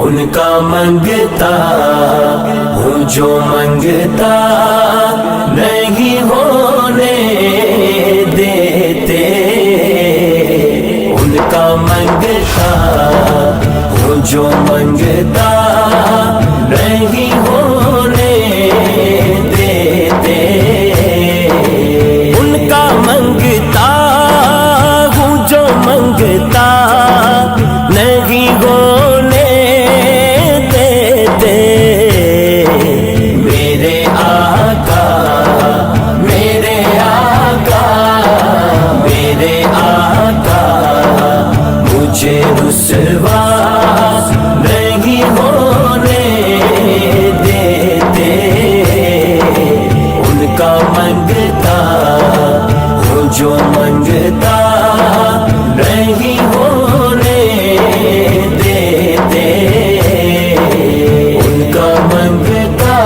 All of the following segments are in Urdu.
ان کا منگتا ہوں جو منگتا نہیں ہونے دیتے، ان کا منگتا ہوں جو منگتا نہیں ہونے دیتے، ان کا منگتا ہوں جو منگتا نہیں ہونے دیتے، میرے آقا میرے آقا میرے آقا مجھے رسوا نہیں ہونے دیتے، ان کا منگتا ہوں جو منگتا نہیں ہونے دیتے، ان کا منگتا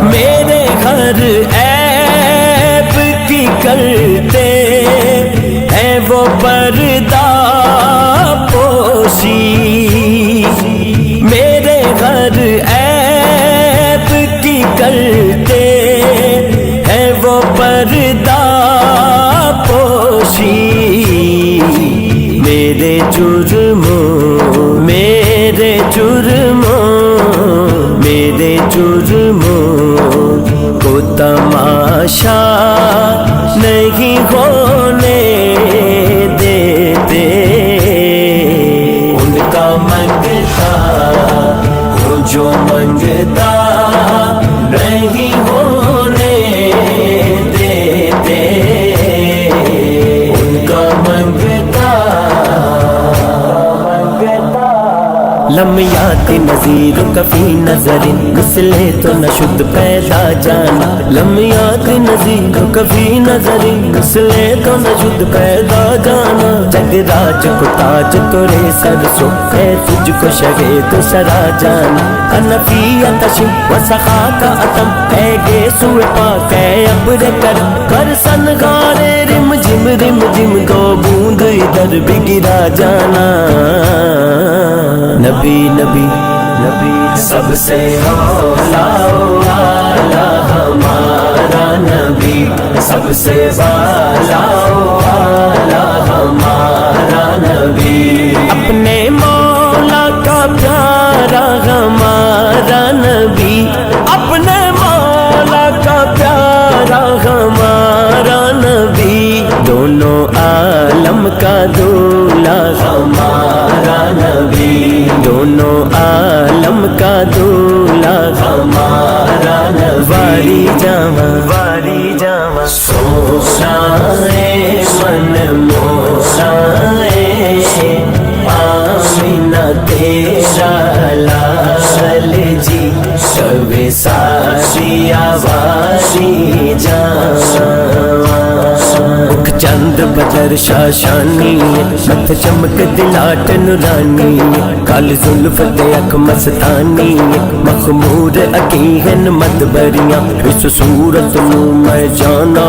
میرے ہر عیب کی کرتے ہیں وہ پردہ پوشی، میرے ہر عیب کی کرتے ہیں وہ پردہ پوشی، میرے جرموں میرے جرموں کو تماشا نہیں ہونے دیتے، ان کا منگتا ہوں جو منگتا نہیں ہونے دیتے، ان کا منگتا لمیات نظیر کفی نظر مثل تو نشد پیدا جانا، لمیات نظیر کفی نظر مثل تو نشد پیدا جانا، جگ راج کو تاج تورے سر سو ہے تجھ کو شگے تو سرا جانا، حنفیت شم و سخا کا اتم ہے گے سوئے پاک ہے ابر کرم، کر سنگارے رم جم دو بوند ادھر بھی گرا جانا، نبی نبی نبی سب سے اولا والا ہمارا نبی، سب سے والا والا ہمارا نبی، اپنے مولا کا پیارا ہمارا نبی، اپنے مولا کا پیارا ہمارا نبی، دونوں عالم کا دولا ہمارا نبی، دونوں عالم کا دولا ہمارا نبی، واری جاواں سوشائے من موشائے آمینہ تیرا لال جی، شب ساری آواری جاواں، چند بدر شاشانی مت چمک دلاٹ نورانی، کال زلف تے اکھ مستانی، مخمور اکیہن مدبریاں، اس صورت نو میں جانا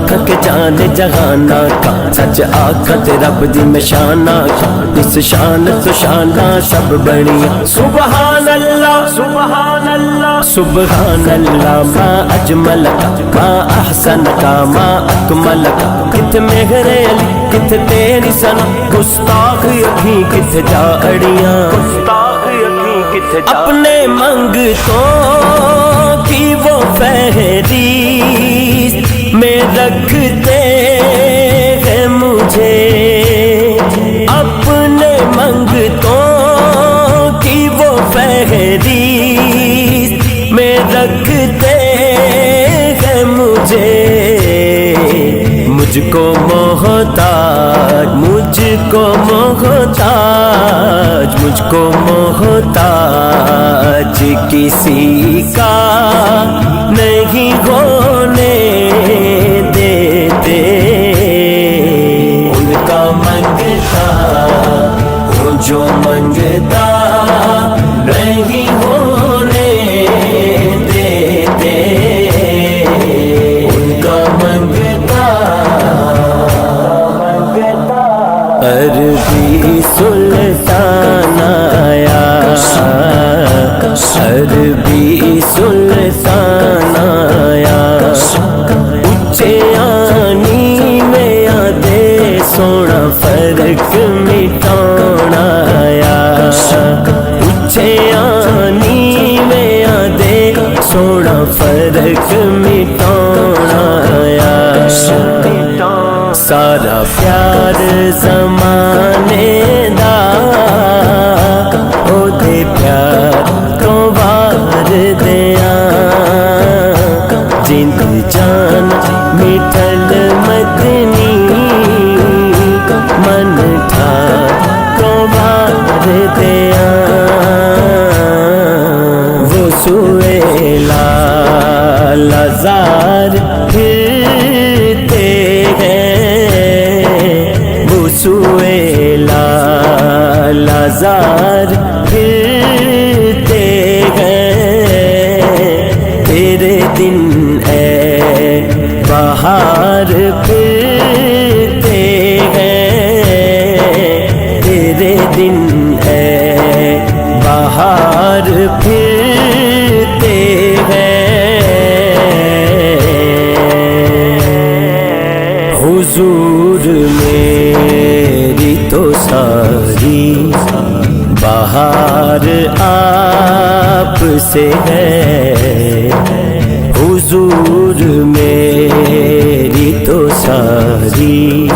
کا کہ جان جہانا کا، سچ آکھا تے رب دی مشانہ کا، اس شان تو شانہ سب بڑیاں، سبحان اللہ سبحان اللہ سبحان اللہ، ما اجمل کا ما احسن کا ما اکمل کا، کت مہر علی کت تیری سنا، گستاخ اکھی کت جا اڑیاں، اپنے منگتوں کی وہ فہرست میں رکھتے ہیں مجھے، اپنے منگتوں کی وہ فہرست میں رکھتے ہیں مجھے، مجھ کو محتاج مجھ کو محتاج مجھ کو محتاج کسی کا نہیں ہونے دیتے، ان کا منگتا ہوں جو منگتا نہیں ہونے دیتے، ان کا منگتا عربی سلطان آیا غربی سلطان آیا، اچھے آنی میں آدے سونا فرق مٹانا آیا، اچھے آنی میں آدے سونا فرق مٹانا آیا، سارا پیار زمانے دا او دے پیار تو بار دیا، جند جان مٹھل مدنی من تھا تو بار دیا، وہ سوئے لازار پھرتے ہیں، وہ سوئے لازار پھرتے ہیں، تیرے دن اے بہار پھرتے ہیں، تیرے دن اے بہار پھرتے ہیں، حضور میری تو ساری بہار آپ سے ہے، حضور میری تو ساری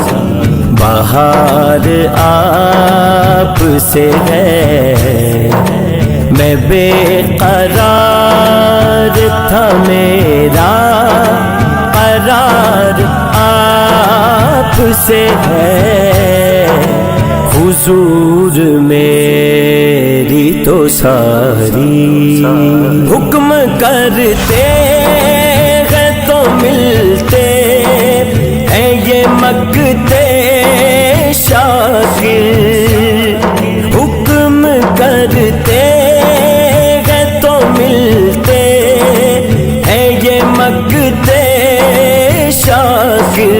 بہار آپ سے ہے، میں بے قرار تھا میرا قرار آپ سے ہے، حضور میری تو ساری حکم کرتے ہیں تو ملتے ہیں یہ مگتے شاکر، حکم کرتے ہیں تو ملتے ہیں یہ مگتے شاکر،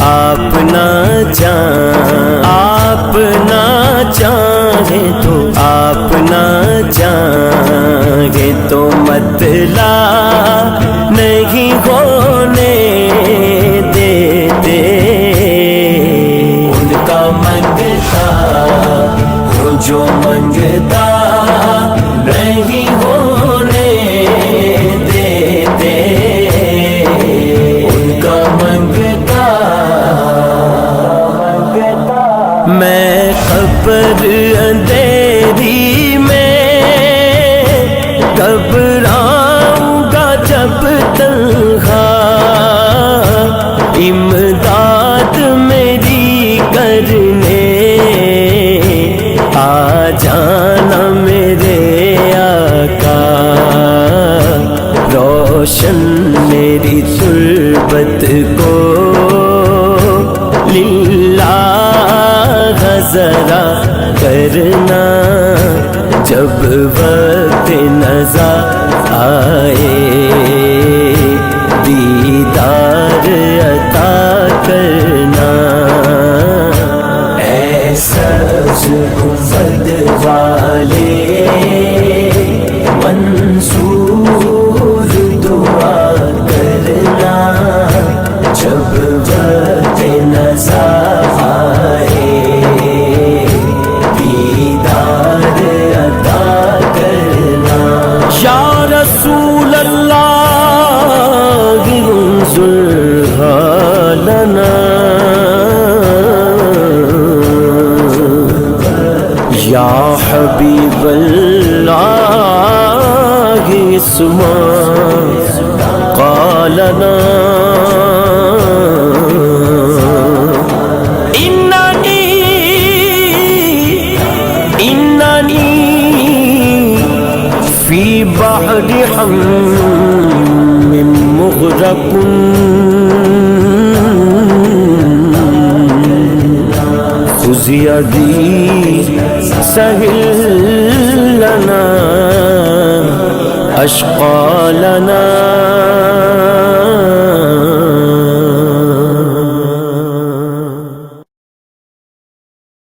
آپ نہ چاہیں تو آپ نہ چاہیں تو مطلع نہیں ہونے دیتے، ان کا منگتا وہ جو منگتا نہیں ہونے دیتے، ان کا منگتا میں قبر اندھیری میں گھبراؤں گا جب تنہا، امداد میری کرنے آ جانا میرے آقا، روشن میری تربت کو للہ ذرا کرنا، جب وقت نظر آئے دیدار عطا کرنا، اے سبز گنبد والے منصور دعا کرنا، جب وقت نظر آئے یا رسول اللہ انظر حالنا، یا حبیب اللہ اسمع قالنا، فی بحر حم مغرق، خذ یدی سہل لنا اشقالنا،